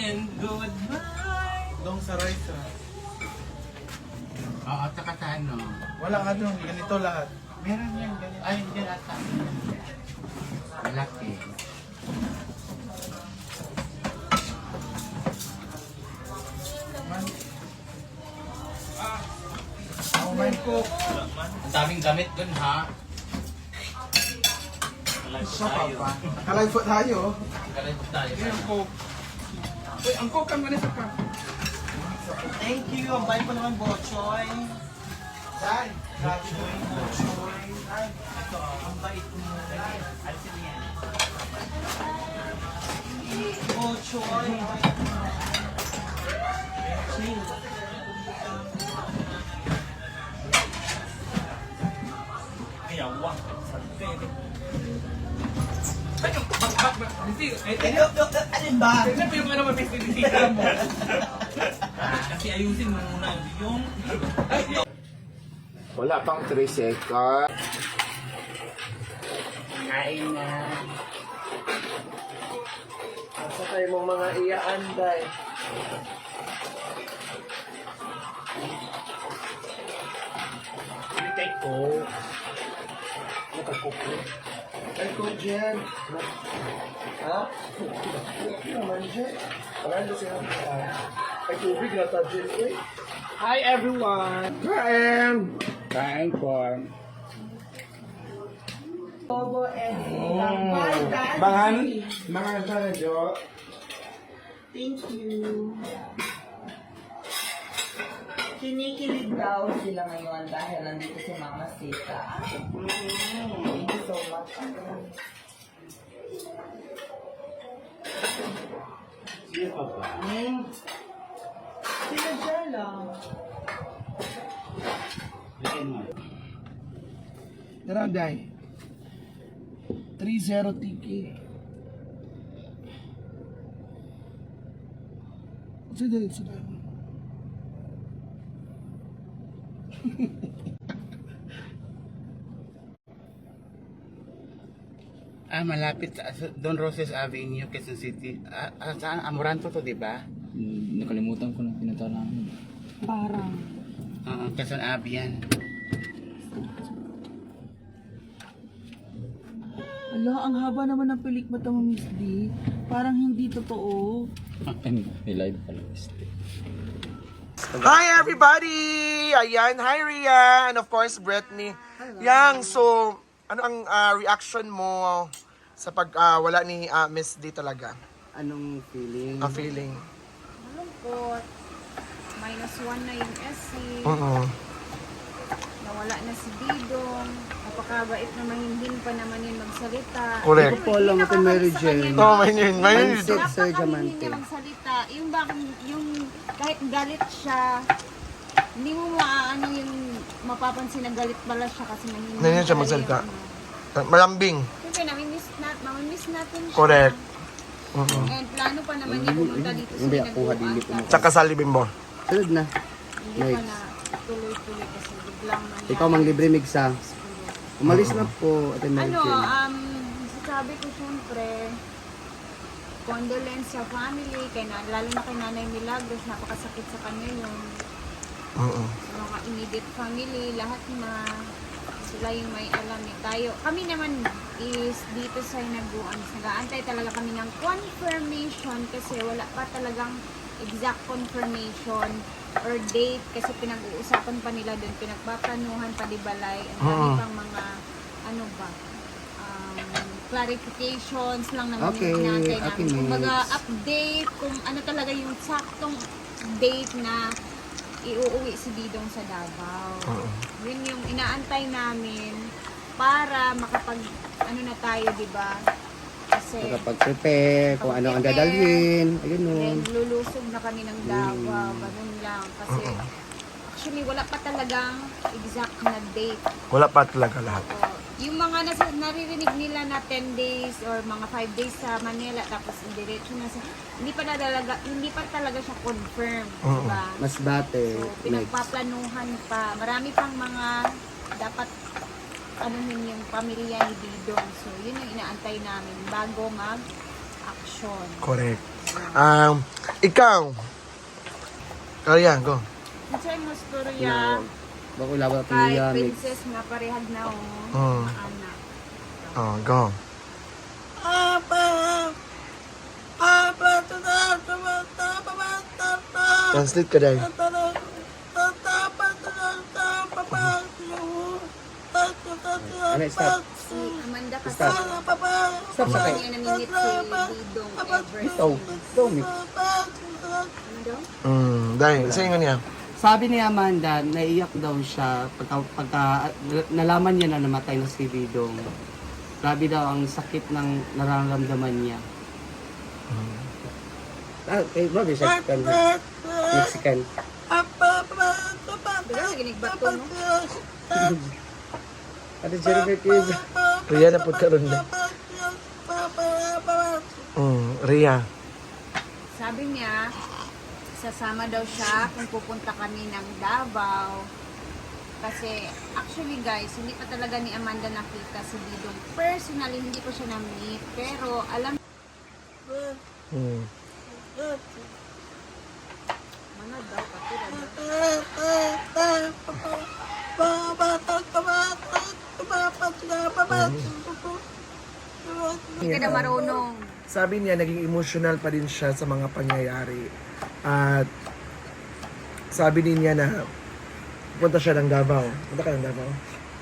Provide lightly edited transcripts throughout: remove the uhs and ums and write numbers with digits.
and goodbye. Dong sa rice ha. Oo, tsaka sa ano. Wala nga dong, ganito lahat. Meron yan, ganyan. Ay, hindi ata. Malaki. Oh my cook. Ang daming gamit dun, ha? Siya pa ba? Kalay po tayo. Galit tayo. Ang cook. Uy, ang cook ang ganito ka. Thank you. Ang bahay ko naman, Bochoy. Dai. Bochoy, Bochoy. Ay, ito. Ang bait ko mo. Alisin niya. Bochoy. Chill. Ayaw. Alin ba? Tignan mo yung ano mabisita mo. Kasi ayusin mo muna yung... Wala pang 3 seconds. Kain na. Asa kayo mong mga iyaanday? Take ko. Nakakupo. Ay ko dyan. Ha? Hindi naman dyan. Parang doon siya. Ay tubig na ta dyan eh. Hi, everyone. Kain! Kain ko. Bangan? Bangan sa na Jo. Thank you. Kinikilig daw sila ngayon dahil nandito si Mama Sita. Thank you so much. Sige pa ba? Sila dyan lang. Lagyan mo. Daranday. 3-0 tiki. Sige. Malapit sa Don Roses Avenue, Quezon City. Saan? Amoranto to, di ba? Nakalimutan ko na pinunta namin. Parang. Quezon Ave yan. Ala, ang haba naman ng pelikmata mo, Miss D. Parang hindi totoo. May live pala. Hi everybody! Ayan, hi Ria! And of course, Brittany. Yang, so, ano ang reaction mo sa pag wala ni Miss D talaga? Anong feeling? Ang feeling? Malungkot. -1 na yung SC. Nawala na si Didong. Napakabait na mahinhin pa naman yun magsalita. Correct. Ito po alam ko Mary Jane. Oh, may yun. Mindset, Sir Napakahinhin Diamante. niya magsalita. Yung bakit, yung kahit galit siya, hindi mo maaano yung mapapansin na galit pala siya kasi mahinhin. Mahinhin siya pala magsalita. yung Malambing. Siyempre, mamimiss natin siya. Correct. And plano pa naman niya pumunta dito sa Hindi ako Pinagbuuan. hadili po. Tsaka sa Libimbo. Sunod na. Hindi pa na tuloy-tuloy kasi biglang nangyari. Ikaw mang libre migsa. Umalis na po, Ate Mary Ano, Jane. sabi ko syempre, condolence sa family, lalo na kay Nanay Milagros, napakasakit sa kanya yun. Sa mga immediate family, lahat na sila yung may alam eh. Tayo, kami naman is dito sa Hinaguan. Nag-aantay talaga kami ng confirmation kasi wala pa talagang exact confirmation or date kasi pinag-uusapan pa nila doon, pinagpaplanuhan pa di balay, ang dami pang mga ano ba, clarifications lang naman Okay, yung inaantay okay, namin. Kumbaga, miss. update kung ano talaga yung saktong date na iuuwi si Didong sa Davao. Yun yung inaantay namin para makapag, ano na tayo, di ba? Kasi, Nakapag-prepare kung ano ang dadalhin. Ayun o. then lulusog na kami ng Davao, ganun lang. Kasi, actually, wala pa talagang exact na date. Wala pa talaga lahat. Yung mga naririnig nila na 10 days or mga 5 days sa Manila tapos diretso na sa hindi pa talaga siya confirm, diba? Mas bate. So, pinagpaplanuhan pa. Marami pang mga dapat anuhin yung pamilya ni Didong. So, yun yung inaantay namin bago mag-action. Correct. Ikaw. Kaya, go. Kasi mo storya Bako laban kay pilihan. princess nga parehag na o. Anak. Oh, go. Translate ka dahil. Ano, stop. Si Amanda kasi Stop. Stop sa hindi niya naminit si Didong Everest. Oh, Tommy. Ano daw? Dahil, sa inyo niya. Sabi ni Amanda, naiyak daw siya pagka nalaman niya na namatay na si Didong. Grabe daw ang sakit ng nararamdaman niya. Eh, bago siya Mexican. Diba sa ginigbato no? Ate Jennifer Cruz. Ria na po karon na. Ria. Sabi niya, sasama daw siya kung pupunta kami ng Davao. Kasi actually guys, hindi pa talaga ni Amanda nakita si Didong. Personally, hindi ko siya na-meet. Pero alam Manod daw, katulad daw. Hindi ka na marunong. Sabi niya, naging emotional pa din siya sa mga pangyayari. At sabi din niya na punta siya ng Davao. Punta ka ng Davao?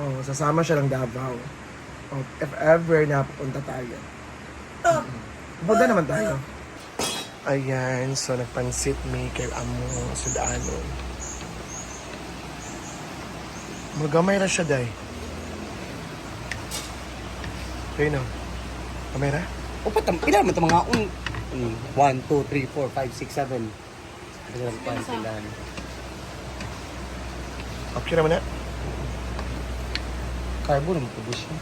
Oh, sasama siya ng Davao. Oh, if ever na pupunta tayo. Punta naman tayo. Ayan, so nagpansit me kay amo sudanon. Magamay na siya, day. Okay na. Kamera? O patam, ilan mo ito mga 1, 2, 3, 4, 5, 6, 7. Okay naman na. Carbo naman po siya.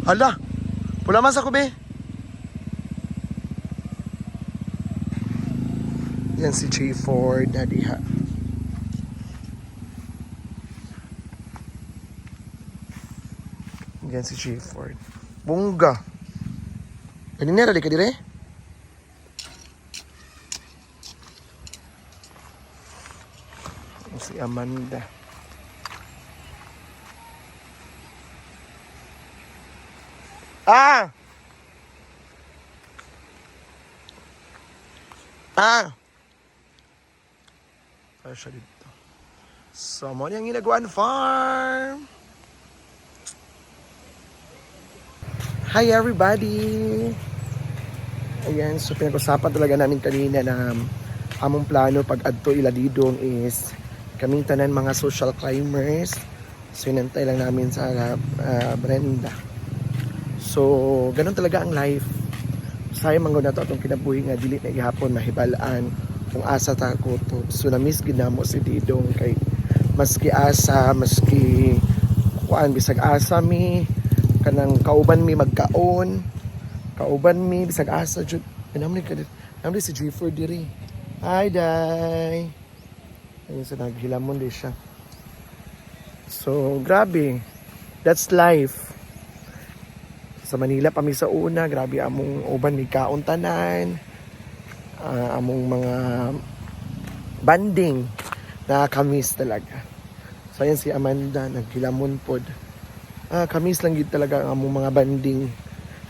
Hala! Pula man sa kubi. Yan si J. Ford na diha. Yan si J. Ford. Bungga. Kanina, rali ka dire? Si Amanda. Ah! Ano siya dito? So, mo niyang ginagawan farm. Hi everybody! Ayan, so pinag-usapan talaga namin kanina na among plano pag adto ila Didong is kaming tanan mga social climbers. So, inantay lang namin sa Brenda. So, ganun talaga ang life. Sayang manggod na to atong kinabuhi nga dili na gihapon mahibalaan kung asa ta ko to. So, na-miss ginamo si Didong kay maski asa, maski kuan bisag asa mi kanang kauban mi magkaon. Kauban mi bisag asa jud. Namni si G4 diri. Hi, Day. Ayun sa naghilamon di siya. So, grabe. That's life. Sa Manila pa mi sa una, grabe among uban mi kaon tanan. Among mga banding na kamis talaga. So ayan si Amanda naghilamon pod. Kamis lang gid talaga ang among mga banding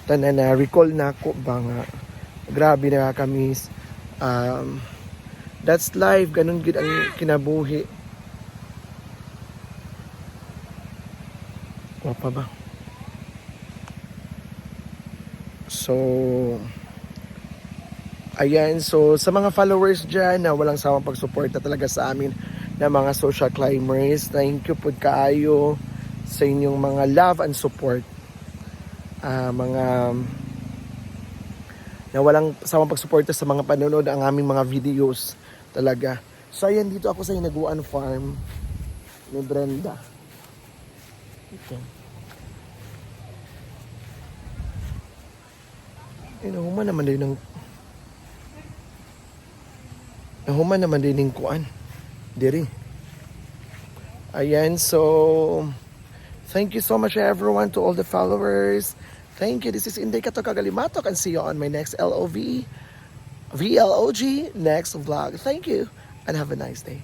tanan na recall na ko ba nga grabe na kamis. That's life, ganun gid ang kinabuhi. Wapa ba? So, ayan. So, sa mga followers dyan na walang sawang pagsuporta talaga sa amin na mga social climbers, thank you po kaayo sa inyong mga love and support. Mga na walang sawang pagsuporta sa mga panonood ang aming mga videos talaga. So, ayan, dito ako sa Hinaguan Farm ni Brenda. Okay. Nahuman naman din ng kuan diri. Ayan, so Thank you so much everyone, to all the followers. Thank you. This is Inday Kato Kagalimatok, and see you on my next VLOG next vlog. Thank you and have a nice day.